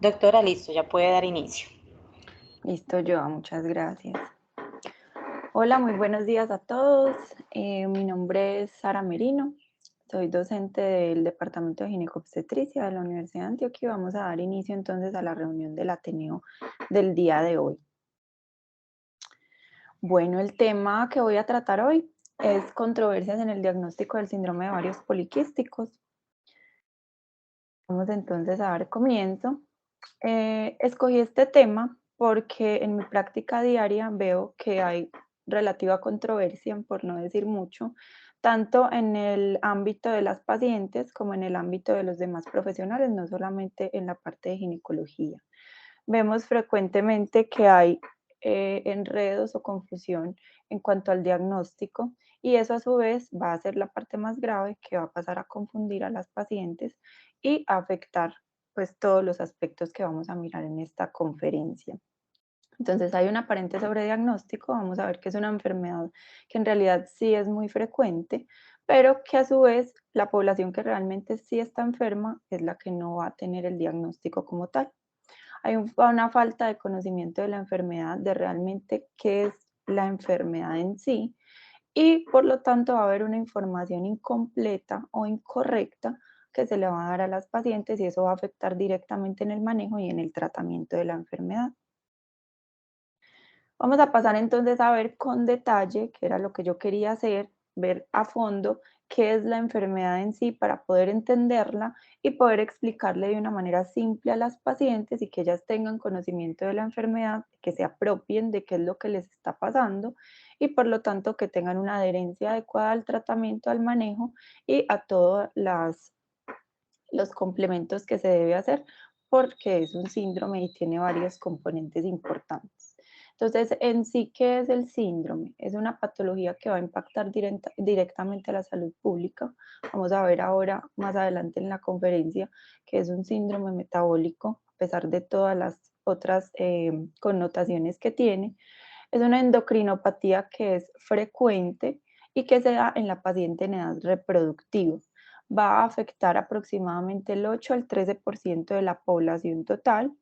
Doctora, listo, ya puede dar inicio. Listo, Joa, muchas gracias. Hola, muy buenos días a todos. Mi nombre es Sara Merino. Soy docente del Departamento de Ginecobstetricia de la Universidad de Antioquia y vamos a dar inicio entonces a la reunión del Ateneo del día de hoy. Bueno, el tema que voy a tratar hoy es controversias en el diagnóstico del síndrome de ovarios poliquísticos. Vamos entonces a dar comienzo. Escogí este tema porque en mi práctica diaria veo que hay relativa controversia, por no decir mucho, tanto en el ámbito de las pacientes como en el ámbito de los demás profesionales, no solamente en la parte de ginecología. Vemos frecuentemente que hay enredos o confusión en cuanto al diagnóstico y eso a su vez va a ser la parte más grave que va a pasar a confundir a las pacientes y a afectar pues todos los aspectos que vamos a mirar en esta conferencia. Entonces hay un aparente sobrediagnóstico, vamos a ver que es una enfermedad que en realidad sí es muy frecuente, pero que a su vez la población que realmente sí está enferma es la que no va a tener el diagnóstico como tal. Hay una falta de conocimiento de la enfermedad, de realmente qué es la enfermedad en sí, y por lo tanto va a haber una información incompleta o incorrecta que se le va a dar a las pacientes y eso va a afectar directamente en el manejo y en el tratamiento de la enfermedad. Vamos a pasar entonces a ver con detalle, que era lo que yo quería hacer, ver a fondo qué es la enfermedad en sí para poder entenderla y poder explicarle de una manera simple a las pacientes y que ellas tengan conocimiento de la enfermedad, que se apropien de qué es lo que les está pasando y por lo tanto que tengan una adherencia adecuada al tratamiento, al manejo y a todos los complementos que se debe hacer porque es un síndrome y tiene varios componentes importantes. Entonces, en sí, ¿qué es el síndrome? Es una patología que va a impactar directamente a la salud pública. Vamos a ver ahora, más adelante en la conferencia, que es un síndrome metabólico, a pesar de todas las otras connotaciones que tiene. Es una endocrinopatía que es frecuente y que se da en la paciente en edad reproductiva. Va a afectar aproximadamente el 8 al 13% de la población total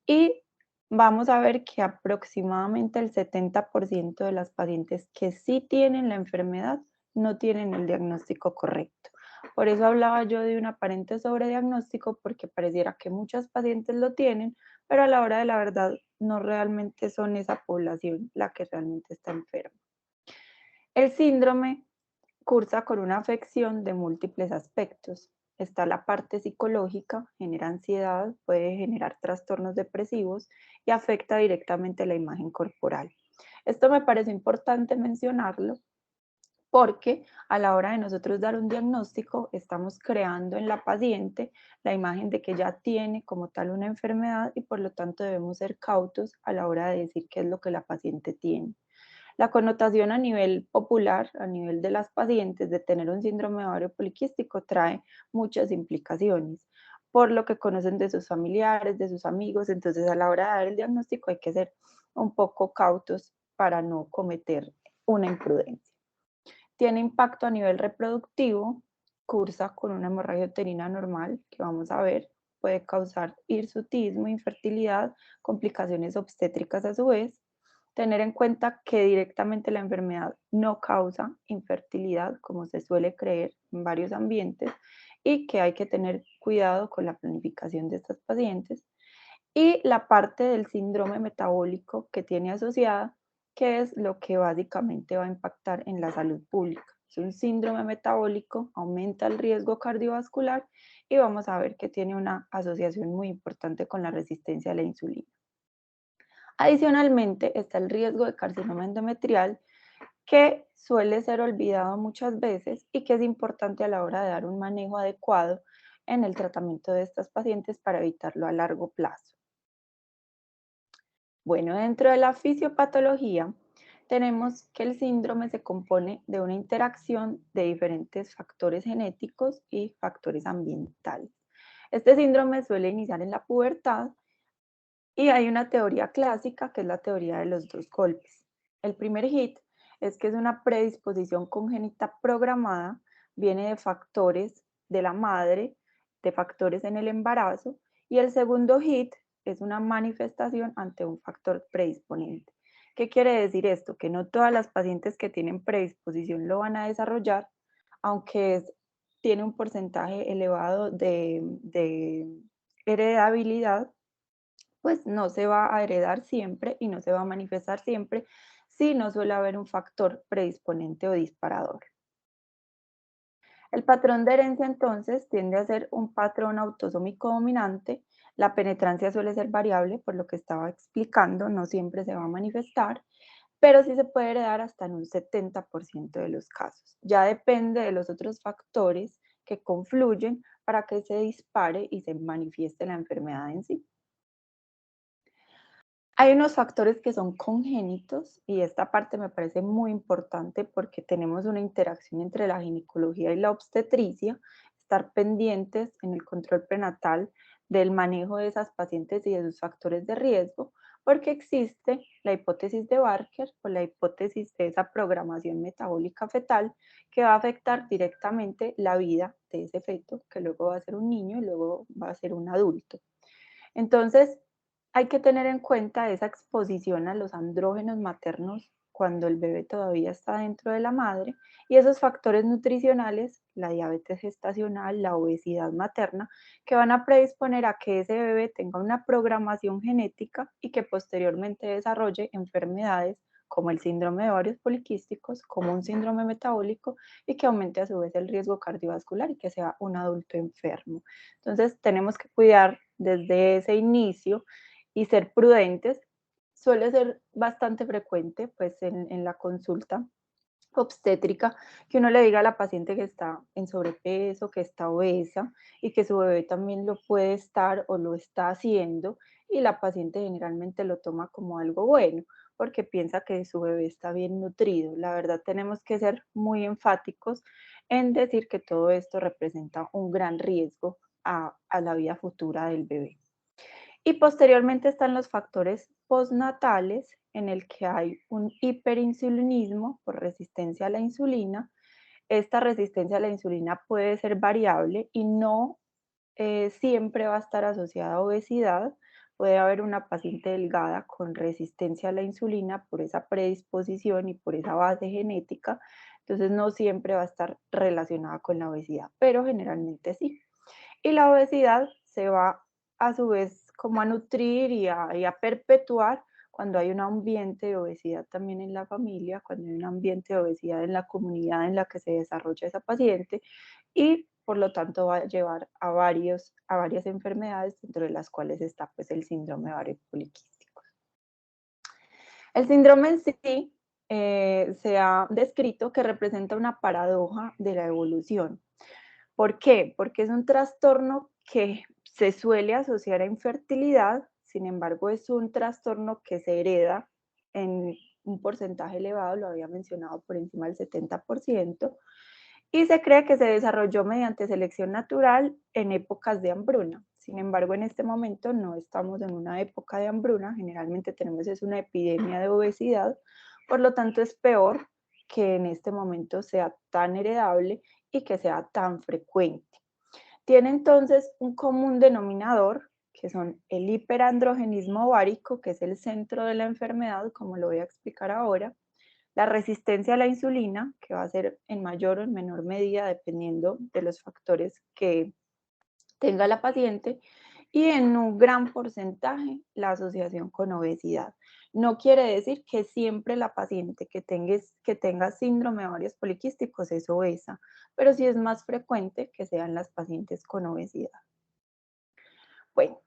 y vamos a ver que aproximadamente el 70% de las pacientes que sí tienen la enfermedad no tienen el diagnóstico correcto. Por eso hablaba yo de un aparente sobrediagnóstico, porque pareciera que muchas pacientes lo tienen, pero a la hora de la verdad no realmente son esa población la que realmente está enferma. El síndrome cursa con una afección de múltiples aspectos. Está la parte psicológica, genera ansiedad, puede generar trastornos depresivos y afecta directamente la imagen corporal. Esto me parece importante mencionarlo porque a la hora de nosotros dar un diagnóstico estamos creando en la paciente la imagen de que ya tiene como tal una enfermedad y por lo tanto debemos ser cautos a la hora de decir qué es lo que la paciente tiene. La connotación a nivel popular, a nivel de las pacientes, de tener un síndrome de ovario poliquístico trae muchas implicaciones, por lo que conocen de sus familiares, de sus amigos. Entonces, a la hora de dar el diagnóstico hay que ser un poco cautos para no cometer una imprudencia. Tiene impacto a nivel reproductivo, cursa con una hemorragia uterina normal, que vamos a ver, puede causar hirsutismo, infertilidad, complicaciones obstétricas a su vez. Tener en cuenta que directamente la enfermedad no causa infertilidad, como se suele creer en varios ambientes, y que hay que tener cuidado con la planificación de estas pacientes. Y la parte del síndrome metabólico que tiene asociada, que es lo que básicamente va a impactar en la salud pública. Es un síndrome metabólico, aumenta el riesgo cardiovascular y vamos a ver que tiene una asociación muy importante con la resistencia a la insulina. Adicionalmente, está el riesgo de carcinoma endometrial, que suele ser olvidado muchas veces y que es importante a la hora de dar un manejo adecuado en el tratamiento de estas pacientes para evitarlo a largo plazo. Bueno, dentro de la fisiopatología tenemos que el síndrome se compone de una interacción de diferentes factores genéticos y factores ambientales. Este síndrome suele iniciar en la pubertad y hay una teoría clásica que es la teoría de los dos golpes. El primer hit es que es una predisposición congénita programada, viene de factores de la madre, de factores en el embarazo Y el segundo hit es una manifestación ante un factor predisponente. ¿Qué quiere decir esto? Que no todas las pacientes que tienen predisposición lo van a desarrollar, aunque tiene un porcentaje elevado de heredabilidad, pues no se va a heredar siempre y no se va a manifestar siempre si no suele haber un factor predisponente o disparador. El patrón de herencia entonces tiende a ser un patrón autosómico dominante. La penetrancia suele ser variable, por lo que estaba explicando, no siempre se va a manifestar, pero sí se puede heredar hasta en un 70% de los casos. Ya depende de los otros factores que confluyen para que se dispare y se manifieste la enfermedad en sí. Hay unos factores que son congénitos y esta parte me parece muy importante porque tenemos una interacción entre la ginecología y la obstetricia, estar pendientes en el control prenatal del manejo de esas pacientes y de sus factores de riesgo, porque existe la hipótesis de Barker o la hipótesis de esa programación metabólica fetal que va a afectar directamente la vida de ese feto, que luego va a ser un niño y luego va a ser un adulto. Entonces, hay que tener en cuenta esa exposición a los andrógenos maternos cuando el bebé todavía está dentro de la madre y esos factores nutricionales, la diabetes gestacional, la obesidad materna, que van a predisponer a que ese bebé tenga una programación genética y que posteriormente desarrolle enfermedades como el síndrome de ovarios poliquísticos, como un síndrome metabólico y que aumente a su vez el riesgo cardiovascular y que sea un adulto enfermo. Entonces, tenemos que cuidar desde ese inicio y ser prudentes. Suele ser bastante frecuente, pues, en la consulta obstétrica, que uno le diga a la paciente que está en sobrepeso, que está obesa y que su bebé también lo puede estar o lo está haciendo, y la paciente generalmente lo toma como algo bueno, porque piensa que su bebé está bien nutrido. La verdad, tenemos que ser muy enfáticos en decir que todo esto representa un gran riesgo a la vida futura del bebé. Y posteriormente están los factores postnatales, en el que hay un hiperinsulinismo por resistencia a la insulina. Esta resistencia a la insulina puede ser variable y no siempre va a estar asociada a obesidad. Puede haber una paciente delgada con resistencia a la insulina por esa predisposición y por esa base genética. Entonces no siempre va a estar relacionada con la obesidad, pero generalmente sí. Y la obesidad se va a su vez como a nutrir y a perpetuar cuando hay un ambiente de obesidad también en la familia, cuando hay un ambiente de obesidad en la comunidad en la que se desarrolla esa paciente y por lo tanto va a llevar a varias enfermedades, dentro de las cuales está pues el síndrome de ovario poliquístico. El síndrome en sí se ha descrito que representa una paradoja de la evolución. ¿Por qué? Porque es un trastorno que se suele asociar a infertilidad, sin embargo es un trastorno que se hereda en un porcentaje elevado, lo había mencionado por encima del 70%, y se cree que se desarrolló mediante selección natural en épocas de hambruna. Sin embargo, en este momento no estamos en una época de hambruna, generalmente tenemos es una epidemia de obesidad, por lo tanto es peor que en este momento sea tan heredable y que sea tan frecuente. Tiene entonces un común denominador, que son el hiperandrogenismo ovárico, que es el centro de la enfermedad, como lo voy a explicar ahora, la resistencia a la insulina, que va a ser en mayor o en menor medida dependiendo de los factores que tenga la paciente, y en un gran porcentaje la asociación con obesidad. No quiere decir que siempre la paciente que tenga síndrome de ovarios poliquísticos es obesa, pero sí es más frecuente que sean las pacientes con obesidad. Bueno,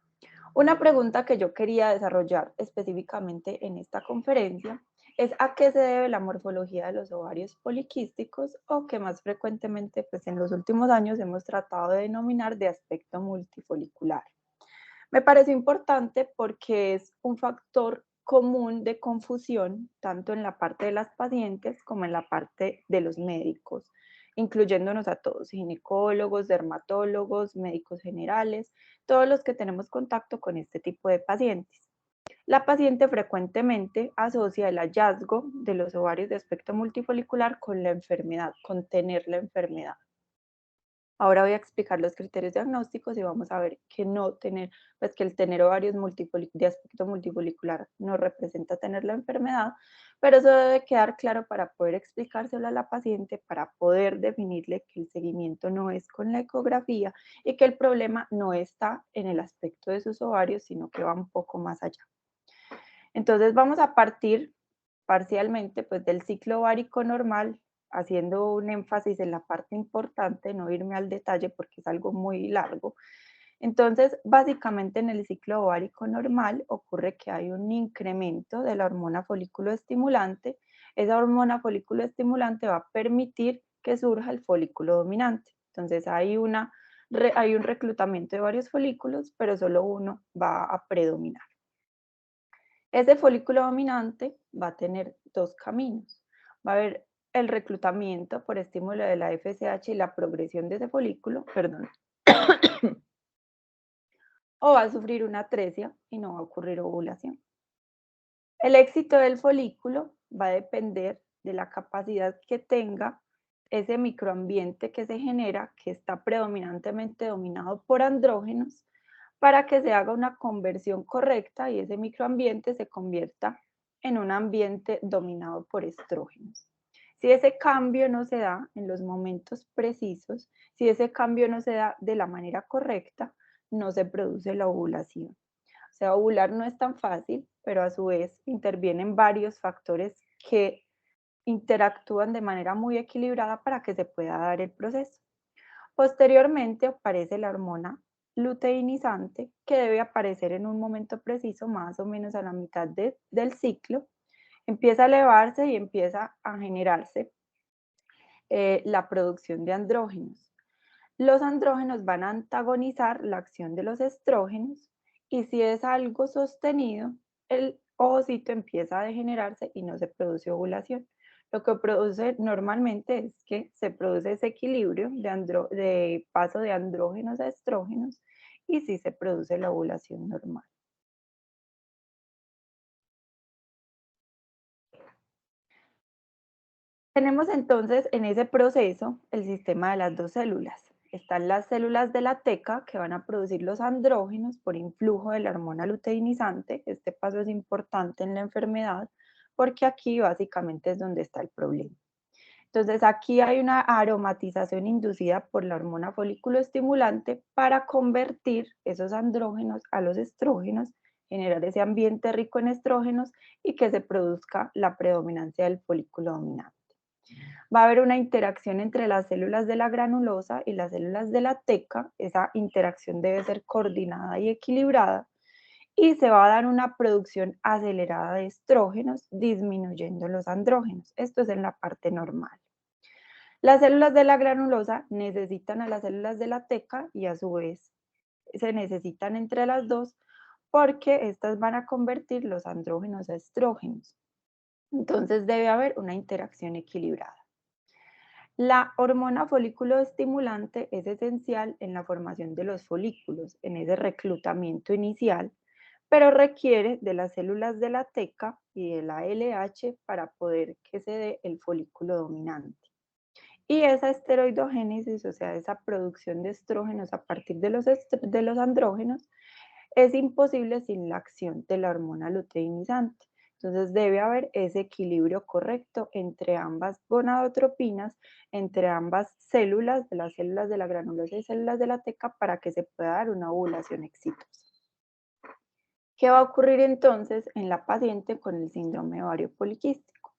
una pregunta que yo quería desarrollar específicamente en esta conferencia es a qué se debe la morfología de los ovarios poliquísticos o que más frecuentemente pues en los últimos años hemos tratado de denominar de aspecto multifolicular. Me parece importante porque es un factor común de confusión tanto en la parte de las pacientes como en la parte de los médicos, incluyéndonos a todos, ginecólogos, dermatólogos, médicos generales, todos los que tenemos contacto con este tipo de pacientes. La paciente frecuentemente asocia el hallazgo de los ovarios de aspecto multifolicular con la enfermedad, con tener la enfermedad. Ahora voy a explicar los criterios diagnósticos y vamos a ver que no tener, pues que el tener ovarios de aspecto multifolicular no representa tener la enfermedad, pero eso debe quedar claro para poder explicárselo a la paciente, para poder definirle que el seguimiento no es con la ecografía y que el problema no está en el aspecto de sus ovarios, sino que va un poco más allá. Entonces vamos a partir parcialmente pues del ciclo ovárico normal, haciendo un énfasis en la parte importante, no irme al detalle porque es algo muy largo. Entonces, básicamente en el ciclo ovárico normal ocurre que hay un incremento de la hormona folículo estimulante. Esa hormona folículo estimulante va a permitir que surja el folículo dominante. Entonces, hay un reclutamiento de varios folículos, pero solo uno va a predominar. Ese folículo dominante va a tener dos caminos. Va a haber el reclutamiento por estímulo de la FSH y la progresión de ese folículo, perdón, o va a sufrir una atresia y no va a ocurrir ovulación. El éxito del folículo va a depender de la capacidad que tenga ese microambiente que se genera, que está predominantemente dominado por andrógenos, para que se haga una conversión correcta y ese microambiente se convierta en un ambiente dominado por estrógenos. Si ese cambio no se da en los momentos precisos, si ese cambio no se da de la manera correcta, no se produce la ovulación. O sea, ovular no es tan fácil, pero a su vez intervienen varios factores que interactúan de manera muy equilibrada para que se pueda dar el proceso. Posteriormente aparece la hormona luteinizante, que debe aparecer en un momento preciso, más o menos a la mitad del ciclo. Empieza a elevarse y empieza a generarse la producción de andrógenos. Los andrógenos van a antagonizar la acción de los estrógenos y si es algo sostenido, el ovocito empieza a degenerarse y no se produce ovulación. Lo que produce normalmente es que se produce ese equilibrio de paso de andrógenos a estrógenos y sí se produce la ovulación normal. Tenemos entonces en ese proceso el sistema de las dos células. Están las células de la teca que van a producir los andrógenos por influjo de la hormona luteinizante. Este paso es importante en la enfermedad porque aquí básicamente es donde está el problema. Entonces aquí hay una aromatización inducida por la hormona folículo estimulante para convertir esos andrógenos a los estrógenos, generar ese ambiente rico en estrógenos y que se produzca la predominancia del folículo dominante. Va a haber una interacción entre las células de la granulosa y las células de la teca. Esa interacción debe ser coordinada y equilibrada y se va a dar una producción acelerada de estrógenos, disminuyendo los andrógenos. Esto es en la parte normal. Las células de la granulosa necesitan a las células de la teca y a su vez se necesitan entre las dos porque estas van a convertir los andrógenos a estrógenos. Entonces debe haber una interacción equilibrada. La hormona folículo estimulante es esencial en la formación de los folículos, en ese reclutamiento inicial, pero requiere de las células de la teca y de la LH para poder que se dé el folículo dominante. Y esa esteroidogénesis, o sea, esa producción de estrógenos a partir de los andrógenos, es imposible sin la acción de la hormona luteinizante. Entonces debe haber ese equilibrio correcto entre ambas gonadotropinas, entre ambas células, de las células de la granulosa y células de la teca, para que se pueda dar una ovulación exitosa. ¿Qué va a ocurrir entonces en la paciente con el síndrome ovario poliquístico?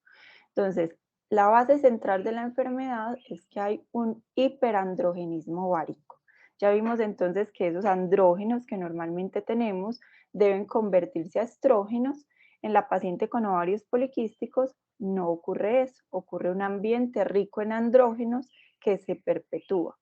Entonces, la base central de la enfermedad es que hay un hiperandrogenismo ovárico. Ya vimos entonces que esos andrógenos que normalmente tenemos deben convertirse a estrógenos. En la paciente con ovarios poliquísticos no ocurre eso, ocurre un ambiente rico en andrógenos que se perpetúa.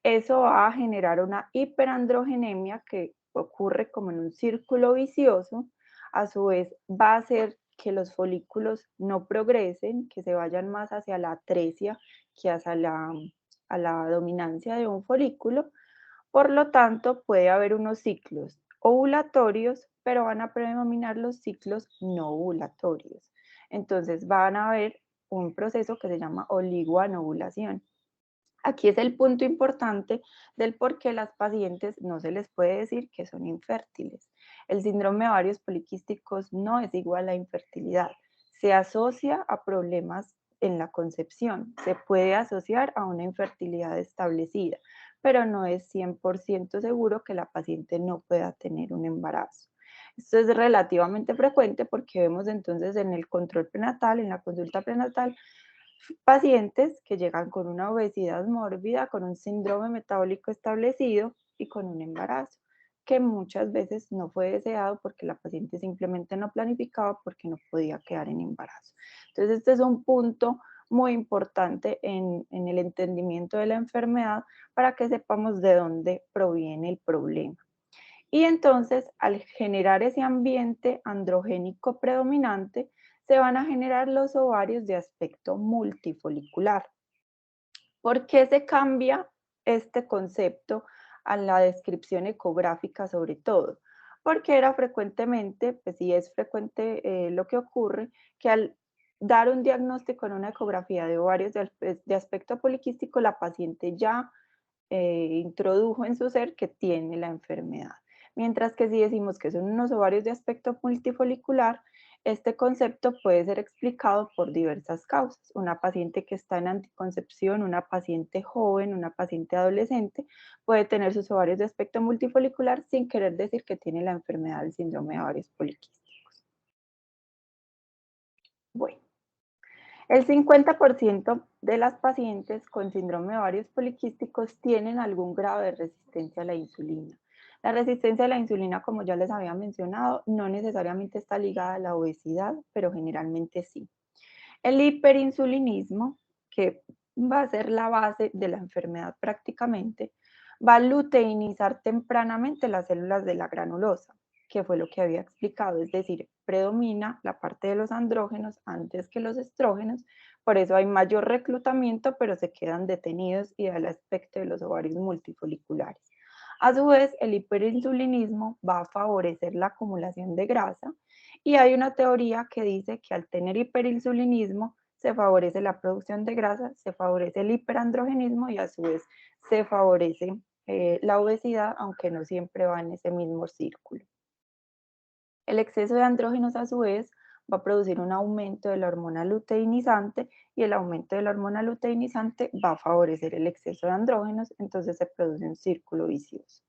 Eso va a generar una hiperandrogenemia que ocurre como en un círculo vicioso. A su vez va a hacer que los folículos no progresen, que se vayan más hacia la atresia que hacia a la dominancia de un folículo. Por lo tanto, puede haber unos ciclos ovulatorios, pero van a predominar los ciclos no ovulatorios. Entonces van a haber un proceso que se llama oligoanovulación. Aquí es el punto importante del por qué las pacientes no se les puede decir que son infértiles. El síndrome de ovarios poliquísticos no es igual a infertilidad. Se asocia a problemas en la concepción, se puede asociar a una infertilidad establecida, pero no es 100% seguro que la paciente no pueda tener un embarazo. Esto es relativamente frecuente porque vemos entonces en el control prenatal, en la consulta prenatal, pacientes que llegan con una obesidad mórbida, con un síndrome metabólico establecido y con un embarazo, que muchas veces no fue deseado porque la paciente simplemente no planificaba porque no podía quedar en embarazo. Entonces, este es un punto muy importante en el entendimiento de la enfermedad para que sepamos de dónde proviene el problema. Y entonces, al generar ese ambiente androgénico predominante, se van a generar los ovarios de aspecto multifolicular. ¿Por qué se cambia este concepto a la descripción ecográfica sobre todo? Porque era frecuentemente, pues sí es frecuente lo que ocurre, que al dar un diagnóstico en una ecografía de ovarios de aspecto poliquístico, la paciente ya introdujo en su ser que tiene la enfermedad. Mientras que si decimos que son unos ovarios de aspecto multifolicular, este concepto puede ser explicado por diversas causas. Una paciente que está en anticoncepción, una paciente joven, una paciente adolescente, puede tener sus ovarios de aspecto multifolicular sin querer decir que tiene la enfermedad del síndrome de ovarios poliquísticos. Bueno. El 50% de las pacientes con síndrome de ovarios poliquísticos tienen algún grado de resistencia a la insulina. La resistencia a la insulina, como ya les había mencionado, no necesariamente está ligada a la obesidad, pero generalmente sí. El hiperinsulinismo, que va a ser la base de la enfermedad prácticamente, va a luteinizar tempranamente las células de la granulosa, que fue lo que había explicado, es decir, predomina la parte de los andrógenos antes que los estrógenos, por eso hay mayor reclutamiento, pero se quedan detenidos y da el aspecto de los ovarios multifoliculares. A su vez, el hiperinsulinismo va a favorecer la acumulación de grasa y hay una teoría que dice que al tener hiperinsulinismo se favorece la producción de grasa, se favorece el hiperandrogenismo y a su vez se favorece la obesidad, aunque no siempre va en ese mismo círculo. El exceso de andrógenos a su vez va a producir un aumento de la hormona luteinizante y el aumento de la hormona luteinizante va a favorecer el exceso de andrógenos, entonces se produce un círculo vicioso.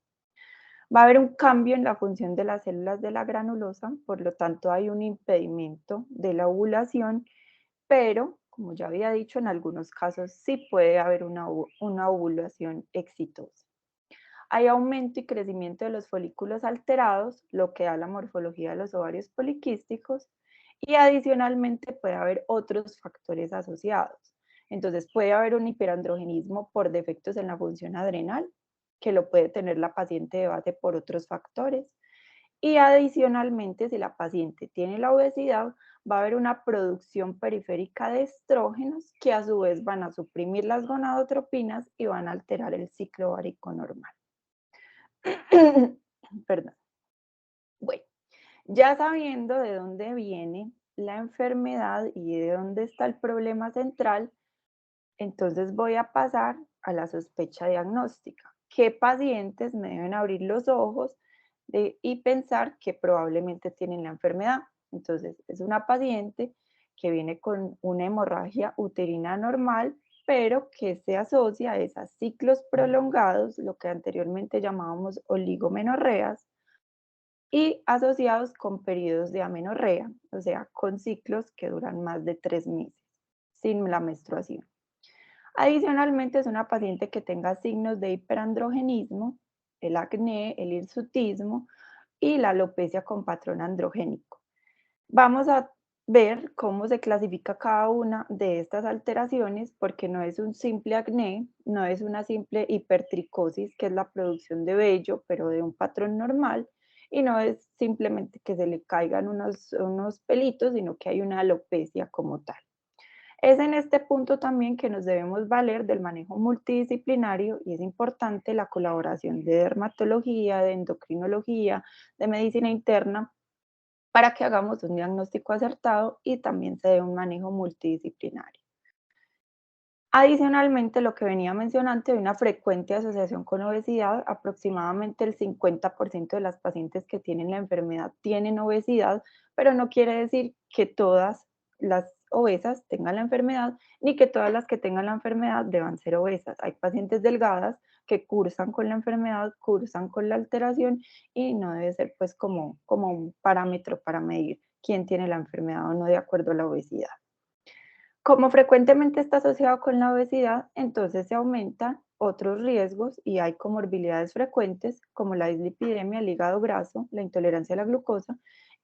Va a haber un cambio en la función de las células de la granulosa, por lo tanto hay un impedimento de la ovulación, pero como ya había dicho, en algunos casos sí puede haber una ovulación exitosa. Hay aumento y crecimiento de los folículos alterados, lo que da la morfología de los ovarios poliquísticos, y adicionalmente puede haber otros factores asociados. Entonces puede haber un hiperandrogenismo por defectos en la función adrenal, que lo puede tener la paciente de base por otros factores. Y adicionalmente, si la paciente tiene la obesidad, va a haber una producción periférica de estrógenos que a su vez van a suprimir las gonadotropinas y van a alterar el ciclo ovárico normal. Perdón. Bueno, ya sabiendo de dónde viene la enfermedad y de dónde está el problema central, entonces voy a pasar a la sospecha diagnóstica. ¿Qué pacientes me deben abrir los ojos y pensar que probablemente tienen la enfermedad? Entonces, es una paciente que viene con una hemorragia uterina normal, pero que se asocia a esos ciclos prolongados, lo que anteriormente llamábamos oligomenorreas, y asociados con periodos de amenorrea, o sea, con ciclos que duran más de 3 meses sin la menstruación. Adicionalmente, es una paciente que tenga signos de hiperandrogenismo, el acné, el hirsutismo y la alopecia con patrón androgénico. Vamos a ver cómo se clasifica cada una de estas alteraciones, porque no es un simple acné, no es una simple hipertricosis, que es la producción de vello, pero de un patrón normal, y no es simplemente que se le caigan unos pelitos, sino que hay una alopecia como tal. Es en este punto también que nos debemos valer del manejo multidisciplinario y es importante la colaboración de dermatología, de endocrinología, de medicina interna para que hagamos un diagnóstico acertado y también se dé un manejo multidisciplinario. Adicionalmente, lo que venía mencionando, hay una frecuente asociación con obesidad. Aproximadamente el 50% de las pacientes que tienen la enfermedad tienen obesidad, pero no quiere decir que todas las obesas tengan la enfermedad, ni que todas las que tengan la enfermedad deban ser obesas. Hay pacientes delgadas que cursan con la enfermedad, cursan con la alteración y no debe ser pues como un parámetro para medir quién tiene la enfermedad o no de acuerdo a la obesidad. Como frecuentemente está asociado con la obesidad, entonces se aumentan otros riesgos y hay comorbilidades frecuentes como la dislipidemia, el hígado graso, la intolerancia a la glucosa,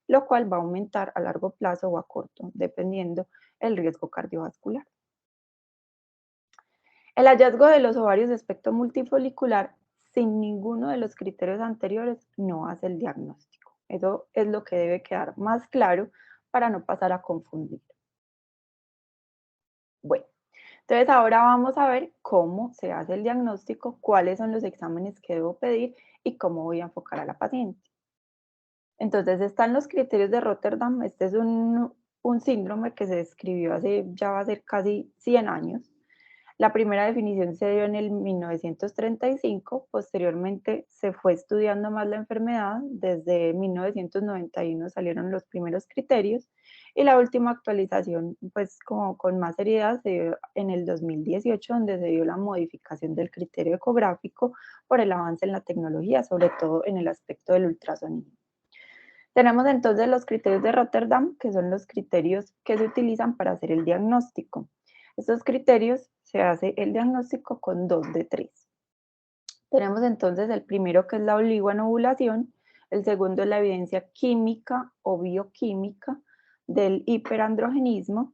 lo cual va a aumentar a largo plazo o a corto, dependiendo el riesgo cardiovascular. El hallazgo de los ovarios de aspecto multifolicular sin ninguno de los criterios anteriores no hace el diagnóstico. Eso es lo que debe quedar más claro para no pasar a confundir. Bueno, entonces ahora vamos a ver cómo se hace el diagnóstico, cuáles son los exámenes que debo pedir y cómo voy a enfocar a la paciente. Entonces están los criterios de Rotterdam. Este es un síndrome que se describió hace, ya va a ser casi 100 años. La primera definición se dio en el 1935, posteriormente se fue estudiando más la enfermedad, desde 1991 salieron los primeros criterios y la última actualización, pues como con más seriedad, se dio en el 2018, donde se dio la modificación del criterio ecográfico por el avance en la tecnología, sobre todo en el aspecto del ultrasonido. Tenemos entonces los criterios de Rotterdam, que son los criterios que se utilizan para hacer el diagnóstico. Estos criterios se hace el diagnóstico con 2 de 3. Tenemos entonces el primero, que es la oligoanovulación, el segundo es la evidencia química o bioquímica del hiperandrogenismo.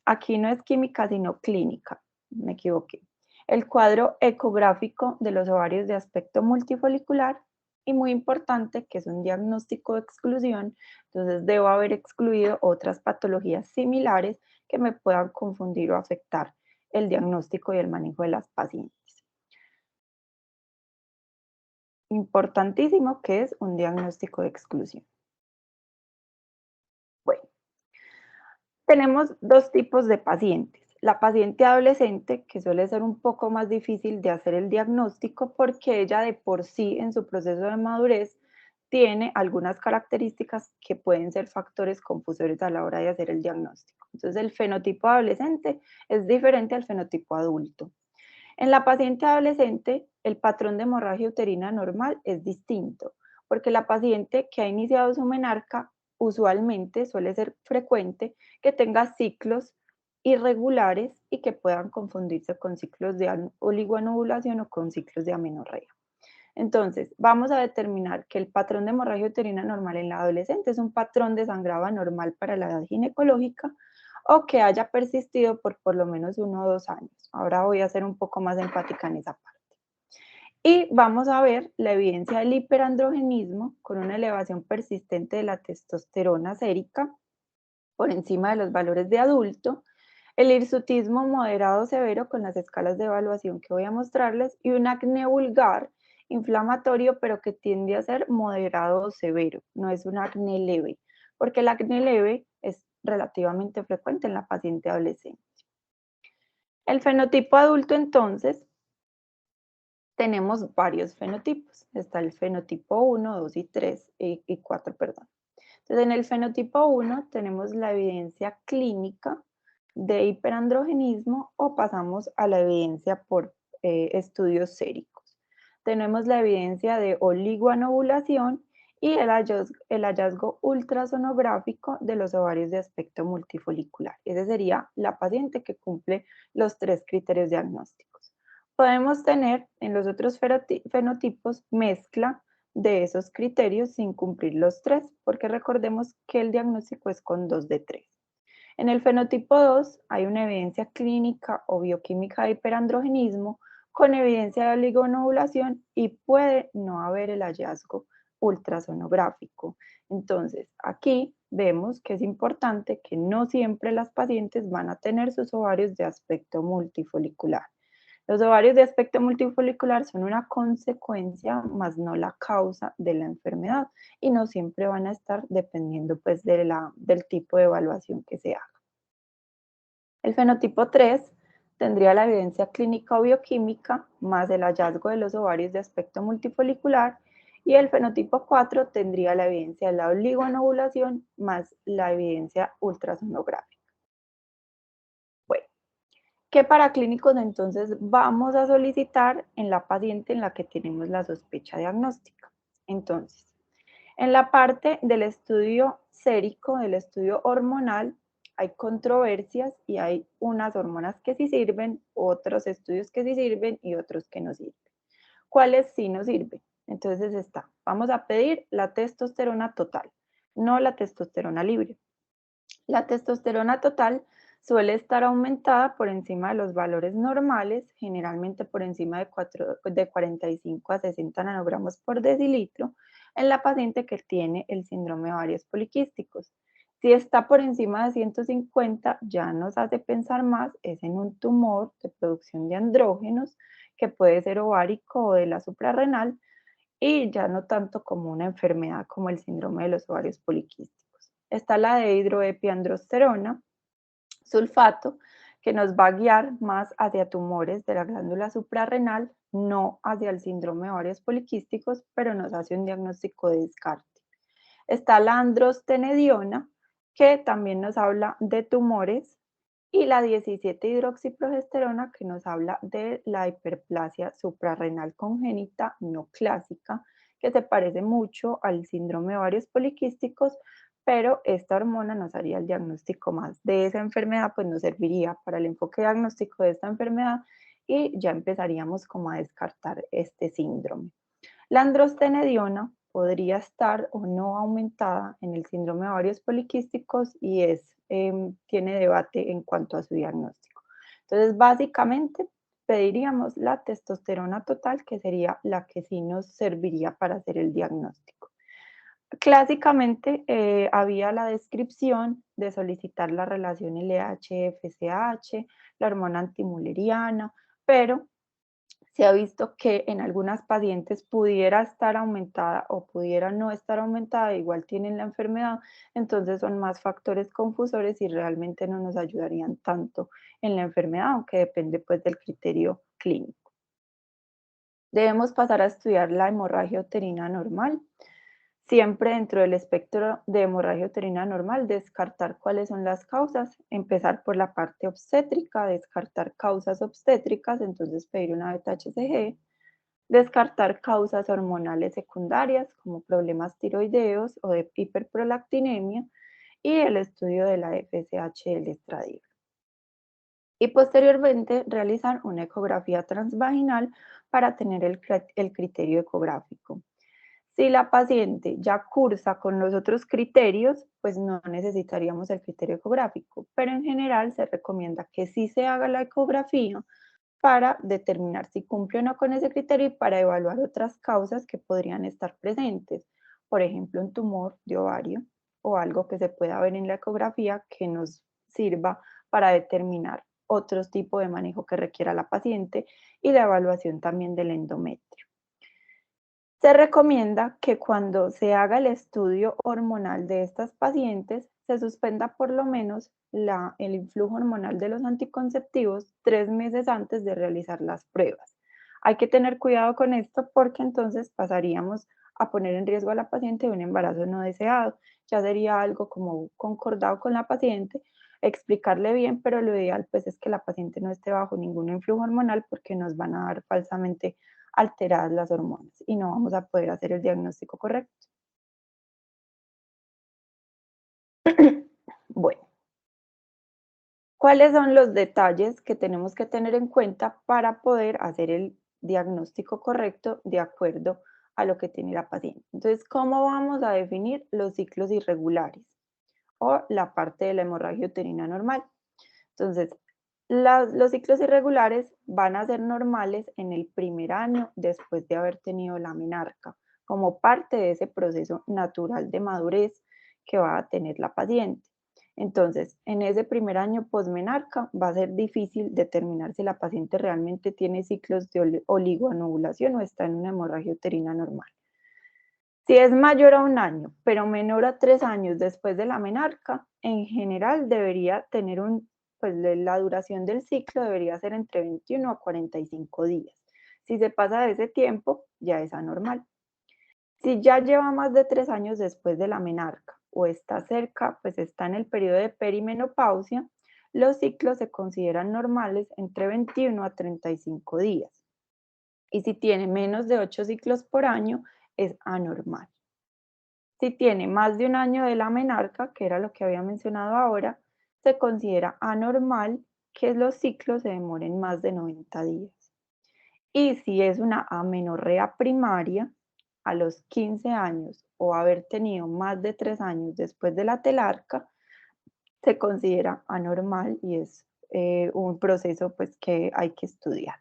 Aquí no es química, sino clínica, me equivoqué. El cuadro ecográfico de los ovarios de aspecto multifolicular y muy importante, que es un diagnóstico de exclusión, entonces debo haber excluido otras patologías similares que me puedan confundir o afectar el diagnóstico y el manejo de las pacientes. Importantísimo que es un diagnóstico de exclusión. Bueno, tenemos dos tipos de pacientes. La paciente adolescente, que suele ser un poco más difícil de hacer el diagnóstico porque ella de por sí en su proceso de madurez tiene algunas características que pueden ser factores confusores a la hora de hacer el diagnóstico. Entonces el fenotipo adolescente es diferente al fenotipo adulto. En la paciente adolescente, el patrón de hemorragia uterina normal es distinto, porque la paciente que ha iniciado su menarca usualmente suele ser frecuente que tenga ciclos irregulares y que puedan confundirse con ciclos de oligoanovulación o con ciclos de amenorrea. Entonces, vamos a determinar que el patrón de hemorragia uterina normal en la adolescente es un patrón de sangrado anormal para la edad ginecológica o que haya persistido por lo menos 1 o 2 años. Ahora voy a ser un poco más enfática en esa parte. Y vamos a ver la evidencia del hiperandrogenismo con una elevación persistente de la testosterona sérica por encima de los valores de adulto, el hirsutismo moderado severo con las escalas de evaluación que voy a mostrarles y un acné vulgar inflamatorio, pero que tiende a ser moderado o severo, no es un acné leve, porque el acné leve es relativamente frecuente en la paciente adolescente. El fenotipo adulto, entonces, tenemos varios fenotipos. Está el fenotipo 1, 2 y 3 y 4, perdón. Entonces, en el fenotipo 1 tenemos la evidencia clínica de hiperandrogenismo o pasamos a la evidencia por estudios séricos. Tenemos la evidencia de oligoanovulación y el hallazgo ultrasonográfico de los ovarios de aspecto multifolicular. Esa sería la paciente que cumple los 3 criterios diagnósticos. Podemos tener en los otros fenotipos mezcla de esos criterios sin cumplir los 3, porque recordemos que el diagnóstico es con 2 de 3. En el fenotipo 2 hay una evidencia clínica o bioquímica de hiperandrogenismo con evidencia de oligonovulación y puede no haber el hallazgo ultrasonográfico. Entonces, aquí vemos que es importante que no siempre las pacientes van a tener sus ovarios de aspecto multifolicular. Los ovarios de aspecto multifolicular son una consecuencia, más no la causa de la enfermedad y no siempre van a estar dependiendo pues del tipo de evaluación que se haga. El fenotipo 3 tendría la evidencia clínica o bioquímica más el hallazgo de los ovarios de aspecto multifolicular, y el fenotipo 4 tendría la evidencia de la oligonovulación más la evidencia ultrasonográfica. Bueno, ¿qué paraclínicos entonces vamos a solicitar en la paciente en la que tenemos la sospecha diagnóstica? Entonces, en la parte del estudio sérico, del estudio hormonal, hay controversias y hay unas hormonas que sí sirven, otros estudios que sí sirven y otros que no sirven. ¿Cuáles sí nos sirven? Entonces vamos a pedir la testosterona total, no la testosterona libre. La testosterona total suele estar aumentada por encima de los valores normales, generalmente por encima de 45 a 60 nanogramos por decilitro, en la paciente que tiene el síndrome de ovarios poliquísticos. Si está por encima de 150, ya nos hace pensar más, es en un tumor de producción de andrógenos, que puede ser ovárico o de la suprarrenal, y ya no tanto como una enfermedad como el síndrome de los ovarios poliquísticos. Está la de hidroepiandrosterona, sulfato, que nos va a guiar más hacia tumores de la glándula suprarrenal, no hacia el síndrome de ovarios poliquísticos, pero nos hace un diagnóstico de descarte. Está la androstenediona, que también nos habla de tumores, y la 17-hidroxiprogesterona, que nos habla de la hiperplasia suprarrenal congénita no clásica, que se parece mucho al síndrome de ovarios poliquísticos, pero esta hormona nos haría el diagnóstico más de esa enfermedad, pues nos serviría para el enfoque diagnóstico de esta enfermedad y ya empezaríamos como a descartar este síndrome. La androstenediona podría estar o no aumentada en el síndrome de ovarios poliquísticos y tiene debate en cuanto a su diagnóstico. Entonces, básicamente, pediríamos la testosterona total, que sería la que sí nos serviría para hacer el diagnóstico. Clásicamente, había la descripción de solicitar la relación LH-FSH, la hormona antimülleriana, pero se ha visto que en algunas pacientes pudiera estar aumentada o pudiera no estar aumentada, igual tienen la enfermedad, entonces son más factores confusores y realmente no nos ayudarían tanto en la enfermedad, aunque depende pues del criterio clínico. Debemos pasar a estudiar la hemorragia uterina normal. Siempre dentro del espectro de hemorragia uterina normal, descartar cuáles son las causas, empezar por la parte obstétrica, descartar causas obstétricas, entonces pedir una beta-HCG, descartar causas hormonales secundarias como problemas tiroideos o de hiperprolactinemia y el estudio de la FSH del estradiol. Y posteriormente realizar una ecografía transvaginal para tener el criterio ecográfico. Si la paciente ya cursa con los otros criterios, pues no necesitaríamos el criterio ecográfico, pero en general se recomienda que sí se haga la ecografía para determinar si cumple o no con ese criterio y para evaluar otras causas que podrían estar presentes, por ejemplo, un tumor de ovario o algo que se pueda ver en la ecografía que nos sirva para determinar otros tipos de manejo que requiera la paciente y la evaluación también del endometrio. Se recomienda que cuando se haga el estudio hormonal de estas pacientes, se suspenda por lo menos el influjo hormonal de los anticonceptivos 3 meses antes de realizar las pruebas. Hay que tener cuidado con esto porque entonces pasaríamos a poner en riesgo a la paciente de un embarazo no deseado. Ya sería algo como concordado con la paciente, explicarle bien, pero lo ideal pues es que la paciente no esté bajo ningún influjo hormonal porque nos van a dar falsamente alteradas las hormonas y no vamos a poder hacer el diagnóstico correcto. Bueno, ¿cuáles son los detalles que tenemos que tener en cuenta para poder hacer el diagnóstico correcto de acuerdo a lo que tiene la paciente? Entonces, ¿cómo vamos a definir los ciclos irregulares o la parte de la hemorragia uterina normal? Entonces, los ciclos irregulares van a ser normales en el primer año después de haber tenido la menarca, como parte de ese proceso natural de madurez que va a tener la paciente. Entonces, en ese primer año posmenarca va a ser difícil determinar si la paciente realmente tiene ciclos de oligoanovulación o está en una hemorragia uterina normal. Si es mayor a un año, pero menor a 3 años después de la menarca, en general debería tener un pues la duración del ciclo debería ser entre 21 a 45 días. Si se pasa de ese tiempo, ya es anormal. Si ya lleva más de 3 años después de la menarca o está cerca, pues está en el periodo de perimenopausia, los ciclos se consideran normales entre 21 a 35 días. Y si tiene menos de 8 ciclos por año, es anormal. Si tiene más de un año de la menarca, que era lo que había mencionado ahora, se considera anormal que los ciclos se demoren más de 90 días. Y si es una amenorrea primaria, a los 15 años o haber tenido más de 3 años después de la telarca, se considera anormal y es un proceso pues, que hay que estudiar.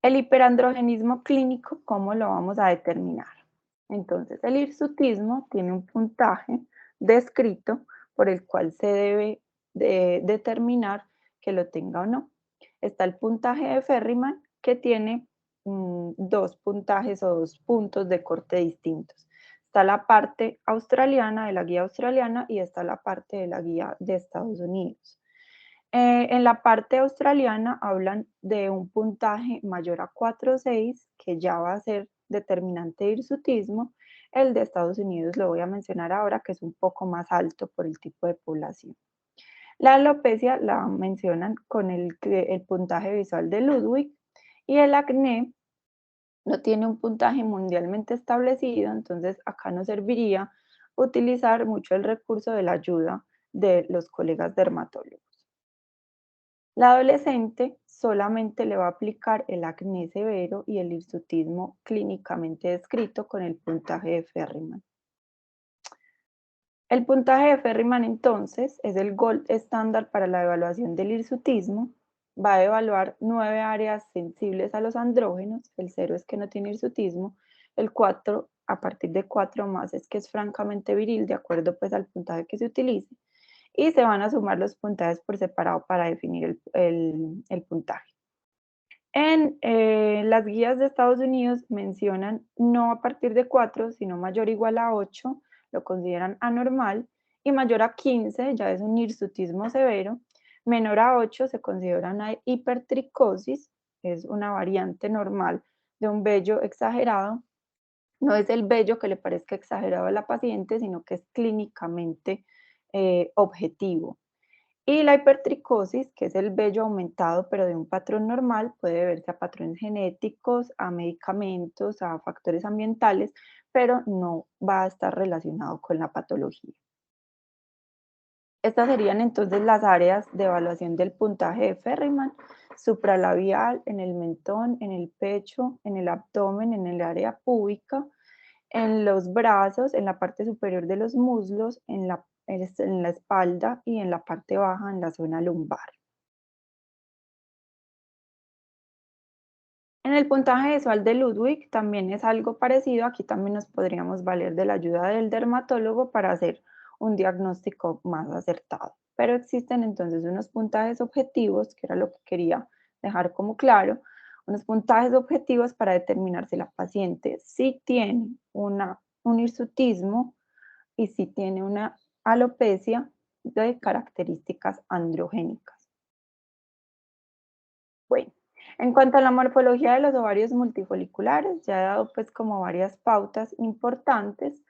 El hiperandrogenismo clínico, ¿cómo lo vamos a determinar? Entonces, el hirsutismo tiene un puntaje descrito por el cual se debe determinar que lo tenga o no. Está el puntaje de Ferriman, que tiene dos puntajes o 2 puntos de corte distintos. Está la parte australiana de la guía australiana y está la parte de la guía de Estados Unidos. En la parte australiana hablan de un puntaje mayor a 4,6, que ya va a ser determinante de hirsutismo. El de Estados Unidos lo voy a mencionar ahora, que es un poco más alto por el tipo de población. La alopecia la mencionan con el puntaje visual de Ludwig, y el acné no tiene un puntaje mundialmente establecido, entonces acá nos serviría utilizar mucho el recurso de la ayuda de los colegas dermatólogos. La adolescente solamente le va a aplicar el acné severo y el hirsutismo clínicamente descrito con el puntaje de Ferriman. El puntaje de Ferriman, entonces, es el gold estándar para la evaluación del hirsutismo. Va a evaluar 9 áreas sensibles a los andrógenos. El 0 es que no tiene hirsutismo. El 4, a partir de 4 más, es que es francamente viril, de acuerdo pues al puntaje que se utilice. Y se van a sumar los puntajes por separado para definir el puntaje. En las guías de Estados Unidos mencionan no a partir de 4, sino mayor o igual a 8, lo consideran anormal, y mayor a 15 ya es un hirsutismo severo, menor a 8 se considera una hipertricosis, es una variante normal de un vello exagerado. No es el vello que le parezca exagerado a la paciente, sino que es clínicamente objetivo. Y la hipertricosis, que es el vello aumentado pero de un patrón normal, puede deberse a patrones genéticos, a medicamentos, a factores ambientales, pero no va a estar relacionado con la patología. Estas serían entonces las áreas de evaluación del puntaje de Ferriman: supralabial, en el mentón, en el pecho, en el abdomen, en el área púbica, en los brazos, en la parte superior de los muslos, en la espalda y en la parte baja, en la zona lumbar. En el puntaje visual de Ludwig también es algo parecido. Aquí también nos podríamos valer de la ayuda del dermatólogo para hacer un diagnóstico más acertado. Pero existen entonces unos puntajes objetivos, que era lo que quería dejar como claro, unos puntajes objetivos para determinar si la paciente sí tiene un hirsutismo y si tiene una alopecia de características androgénicas. Bueno, en cuanto a la morfología de los ovarios multifoliculares, ya he dado pues como varias pautas importantes.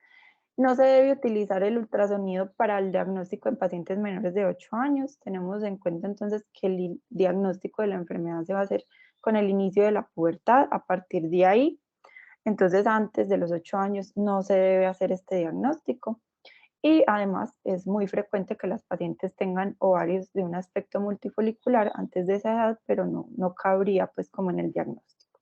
No se debe utilizar el ultrasonido para el diagnóstico en pacientes menores de 8 años. Tenemos en cuenta entonces que el diagnóstico de la enfermedad se va a hacer con el inicio de la pubertad. A partir de ahí, entonces antes de los 8 años no se debe hacer este diagnóstico. Y además es muy frecuente que las pacientes tengan ovarios de un aspecto multifolicular antes de esa edad, pero no cabría pues como en el diagnóstico.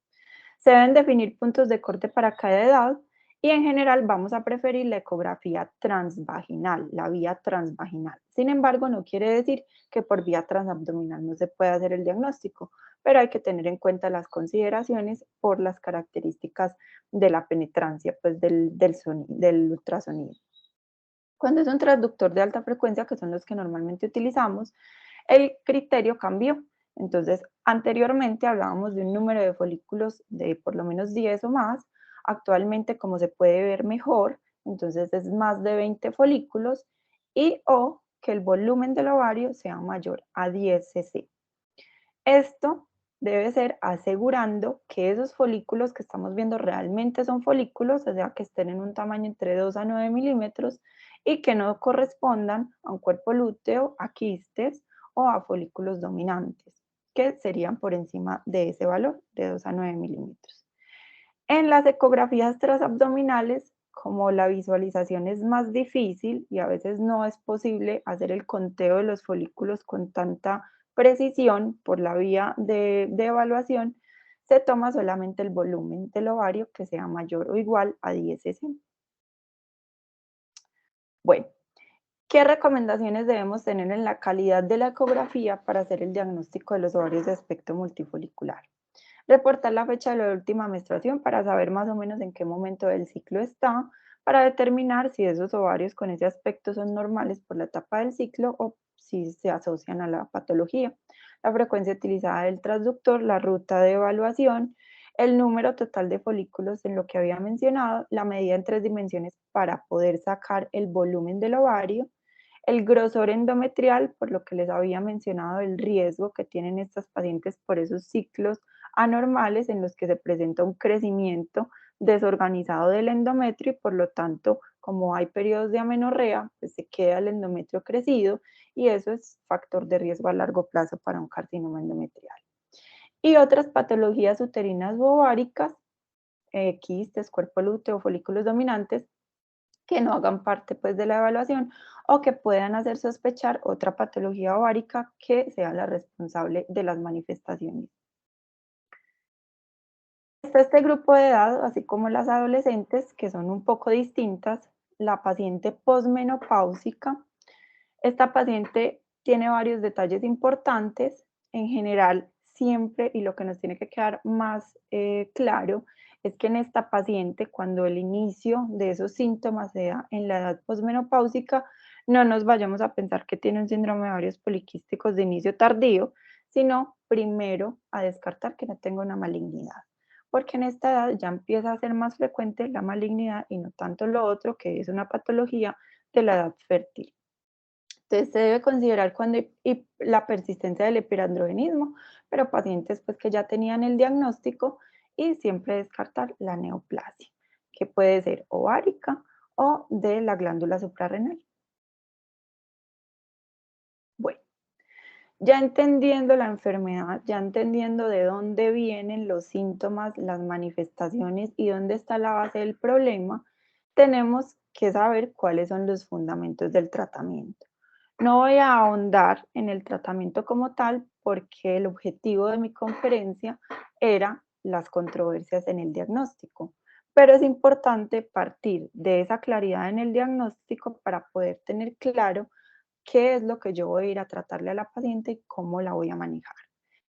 Se deben definir puntos de corte para cada edad, y en general vamos a preferir la ecografía transvaginal, la vía transvaginal. Sin embargo, no quiere decir que por vía transabdominal no se pueda hacer el diagnóstico, pero hay que tener en cuenta las consideraciones por las características de la penetrancia pues, del ultrasonido. Cuando es un transductor de alta frecuencia, que son los que normalmente utilizamos, el criterio cambió. Entonces, anteriormente hablábamos de un número de folículos de por lo menos 10 o más. Actualmente, como se puede ver mejor, entonces es más de 20 folículos, y o que el volumen del ovario sea mayor a 10 cc. Esto debe ser asegurando que esos folículos que estamos viendo realmente son folículos, o sea, que estén en un tamaño entre 2 a 9 milímetros y que no correspondan a un cuerpo lúteo, a quistes o a folículos dominantes, que serían por encima de ese valor de 2 a 9 milímetros. En las ecografías transabdominales, como la visualización es más difícil y a veces no es posible hacer el conteo de los folículos con tanta precisión por la vía de evaluación, se toma solamente el volumen del ovario que sea mayor o igual a 10 cc. Bueno, ¿qué recomendaciones debemos tener en la calidad de la ecografía para hacer el diagnóstico de los ovarios de aspecto multifolicular? Reportar la fecha de la última menstruación para saber más o menos en qué momento del ciclo está, para determinar si esos ovarios con ese aspecto son normales por la etapa del ciclo o si se asocian a la patología. La frecuencia utilizada del transductor, la ruta de evaluación, el número total de folículos en lo que había mencionado, la medida en 3 dimensiones para poder sacar el volumen del ovario, el grosor endometrial, por lo que les había mencionado el riesgo que tienen estas pacientes por esos ciclos anormales en los que se presenta un crecimiento desorganizado del endometrio y por lo tanto, como hay periodos de amenorrea, pues se queda el endometrio crecido y eso es factor de riesgo a largo plazo para un carcinoma endometrial. Y otras patologías uterinas u ováricas, quistes, cuerpo lúteo, folículos dominantes, que no hagan parte pues de la evaluación o que puedan hacer sospechar otra patología ovárica que sea la responsable de las manifestaciones. Está este grupo de edad, así como las adolescentes, que son un poco distintas. La paciente posmenopáusica, esta paciente tiene varios detalles importantes. En general, siempre, y lo que nos tiene que quedar más claro, es que en esta paciente, cuando el inicio de esos síntomas sea en la edad posmenopáusica, no nos vayamos a pensar que tiene un síndrome de ovarios poliquísticos de inicio tardío, sino primero a descartar que no tenga una malignidad, porque en esta edad ya empieza a ser más frecuente la malignidad y no tanto lo otro, que es una patología de la edad fértil. Entonces se debe considerar cuando y la persistencia del hiperandrogenismo, pero pacientes pues que ya tenían el diagnóstico y siempre descartar la neoplasia, que puede ser ovárica o de la glándula suprarrenal. Bueno, ya entendiendo la enfermedad, ya entendiendo de dónde vienen los síntomas, las manifestaciones y dónde está la base del problema, tenemos que saber cuáles son los fundamentos del tratamiento. No voy a ahondar en el tratamiento como tal porque el objetivo de mi conferencia era las controversias en el diagnóstico, pero es importante partir de esa claridad en el diagnóstico para poder tener claro qué es lo que yo voy a ir a tratarle a la paciente y cómo la voy a manejar.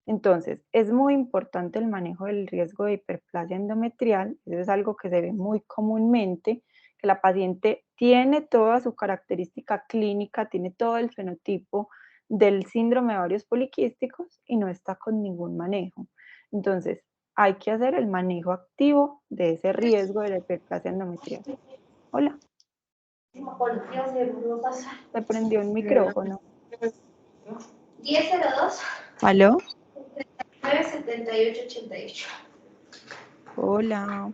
Entonces, es muy importante el manejo del riesgo de hiperplasia endometrial, eso es algo que se ve muy comúnmente, que la paciente tiene toda su característica clínica, tiene todo el fenotipo del síndrome de ovarios poliquísticos y no está con ningún manejo. Entonces, hay que hacer el manejo activo de ese riesgo de la hiperplasia endometrial. Hola, se prendió el micrófono. 1002 ¿Aló? 97888. Hola.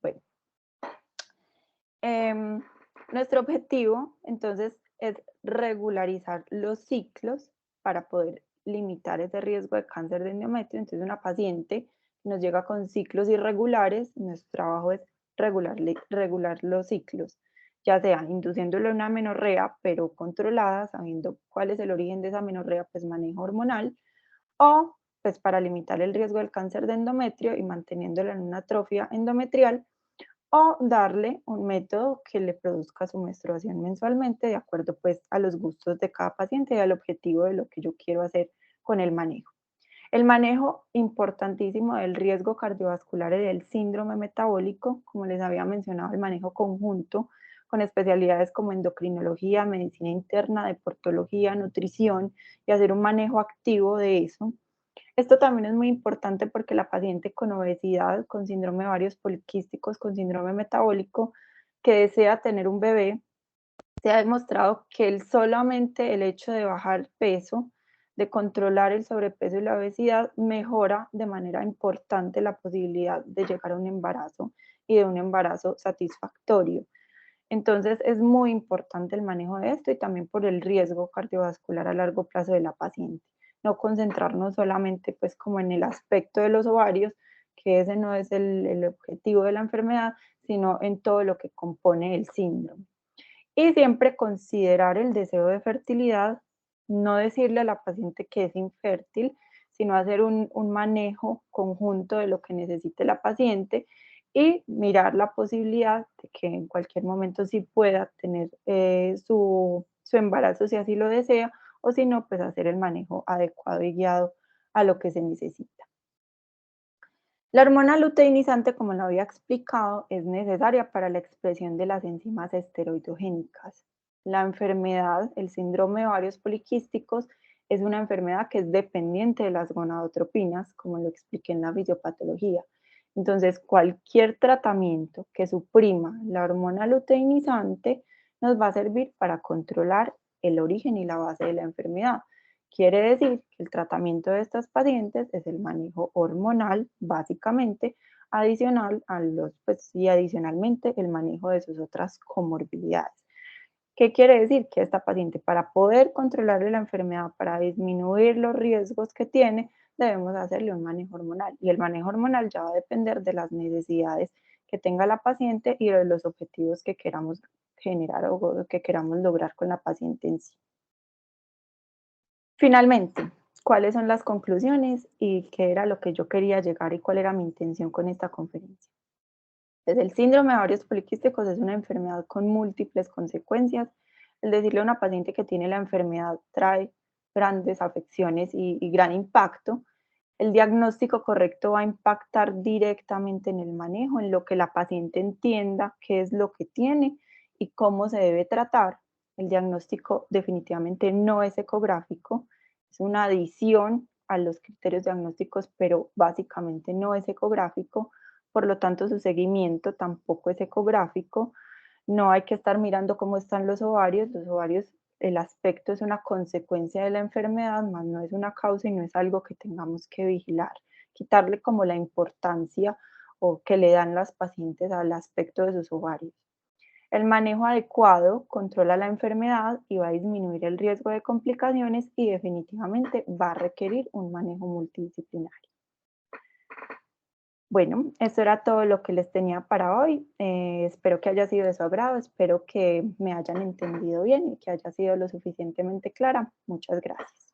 Bueno, nuestro objetivo entonces es regularizar los ciclos para poder limitar ese riesgo de cáncer de endometrio. Entonces, una paciente nos llega con ciclos irregulares, nuestro trabajo es regular los ciclos, ya sea induciéndole una amenorrea, pero controlada, sabiendo cuál es el origen de esa amenorrea, pues manejo hormonal, o pues para limitar el riesgo del cáncer de endometrio y manteniéndolo en una atrofia endometrial, o darle un método que le produzca su menstruación mensualmente de acuerdo pues a los gustos de cada paciente y al objetivo de lo que yo quiero hacer con el manejo. El manejo importantísimo del riesgo cardiovascular y del síndrome metabólico, como les había mencionado, el manejo conjunto con especialidades como endocrinología, medicina interna, deportología, nutrición y hacer un manejo activo de eso. Esto también es muy importante porque la paciente con obesidad, con síndrome de ovarios poliquísticos, con síndrome metabólico, que desea tener un bebé, se ha demostrado que solamente el hecho de bajar peso, de controlar el sobrepeso y la obesidad, mejora de manera importante la posibilidad de llegar a un embarazo y de un embarazo satisfactorio. Entonces es muy importante el manejo de esto y también por el riesgo cardiovascular a largo plazo de la paciente. No concentrarnos solamente pues como en el aspecto de los ovarios, que ese no es el objetivo de la enfermedad, sino en todo lo que compone el síndrome. Y siempre considerar el deseo de fertilidad, no decirle a la paciente que es infértil, sino hacer un manejo conjunto de lo que necesite la paciente y mirar la posibilidad de que en cualquier momento sí pueda tener su embarazo si así lo desea, o si no, pues hacer el manejo adecuado y guiado a lo que se necesita. La hormona luteinizante, como lo había explicado, es necesaria para la expresión de las enzimas esteroidogénicas. La enfermedad, el síndrome de ovarios poliquísticos, es una enfermedad que es dependiente de las gonadotropinas, como lo expliqué en la fisiopatología. Entonces, cualquier tratamiento que suprima la hormona luteinizante nos va a servir para controlar el origen y la base de la enfermedad. Quiere decir que el tratamiento de estas pacientes es el manejo hormonal, básicamente, adicional a y adicionalmente el manejo de sus otras comorbilidades. ¿Qué quiere decir? Que esta paciente, para poder controlarle la enfermedad, para disminuir los riesgos que tiene, debemos hacerle un manejo hormonal. Y el manejo hormonal ya va a depender de las necesidades que tenga la paciente y de los objetivos que queramos generar o que queramos lograr con la paciente en sí. Finalmente, ¿cuáles son las conclusiones y qué era lo que yo quería llegar y cuál era mi intención con esta conferencia? Pues el síndrome de ovarios poliquísticos es una enfermedad con múltiples consecuencias. El decirle a una paciente que tiene la enfermedad trae grandes afecciones y gran impacto. El diagnóstico correcto va a impactar directamente en el manejo, en lo que la paciente entienda qué es lo que tiene y cómo se debe tratar. El diagnóstico definitivamente no es ecográfico, es una adición a los criterios diagnósticos, pero básicamente no es ecográfico, por lo tanto su seguimiento tampoco es ecográfico. No hay que estar mirando cómo están los ovarios, el aspecto es una consecuencia de la enfermedad, más no es una causa y no es algo que tengamos que vigilar. Quitarle como la importancia o que le dan las pacientes al aspecto de sus ovarios. El manejo adecuado controla la enfermedad y va a disminuir el riesgo de complicaciones y definitivamente va a requerir un manejo multidisciplinario. Bueno, eso era todo lo que les tenía para hoy. Espero que haya sido de su agrado, espero que me hayan entendido bien y que haya sido lo suficientemente clara. Muchas gracias.